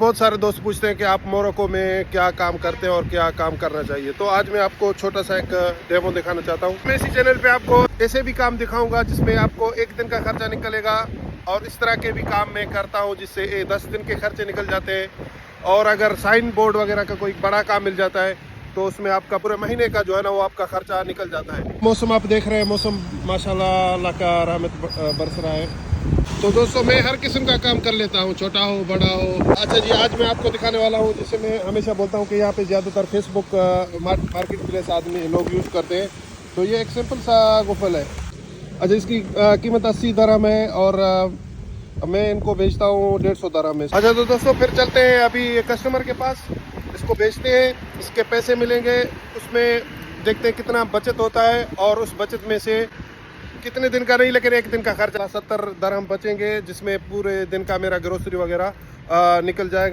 बहुत सारे दोस्त पूछते हैं कि आप मोरक्को में क्या काम करते हैं और क्या काम करना चाहिए। तो आज मैं आपको छोटा सा एक डेमो दिखाना चाहता हूँ। मैं इसी चैनल पे आपको ऐसे भी काम दिखाऊंगा जिसमें आपको एक दिन का खर्चा निकलेगा, और इस तरह के भी काम मैं करता हूँ जिससे 10 दिन के खर्चे निकल जाते हैं। और अगर साइन बोर्ड वगैरह का कोई बड़ा काम मिल जाता है तो उसमें आपका पूरे महीने का जो है ना वो आपका खर्चा निकल जाता है। मौसम आप देख रहे हैं, मौसम माशाल्लाह अल्लाह का रहमत बरस रहा है। तो दोस्तों मैं हर किस्म का काम कर लेता हूँ, छोटा हो बड़ा हो। अच्छा जी, आज मैं आपको दिखाने वाला हूँ जिसे मैं हमेशा बोलता हूँ कि यहाँ पे ज़्यादातर फेसबुक मार्केट प्लेस आदमी लोग यूज़ करते हैं। तो ये एक सिंपल सा गुफल है। अच्छा, इसकी कीमत 80 दरहम है और मैं इनको बेचता हूँ 150 दरहम में। अच्छा तो दोस्तों फिर चलते हैं अभी कस्टमर के पास, इसको बेचते हैं, इसके पैसे मिलेंगे, उसमें देखते हैं कितना बचत होता है और उस बचत में से कितने दिन का नहीं लेकिन एक दिन का खर्चा 70 दरहम बचेंगे, जिसमें पूरे दिन का मेरा ग्रोसरी वगैरह निकल जाएगा।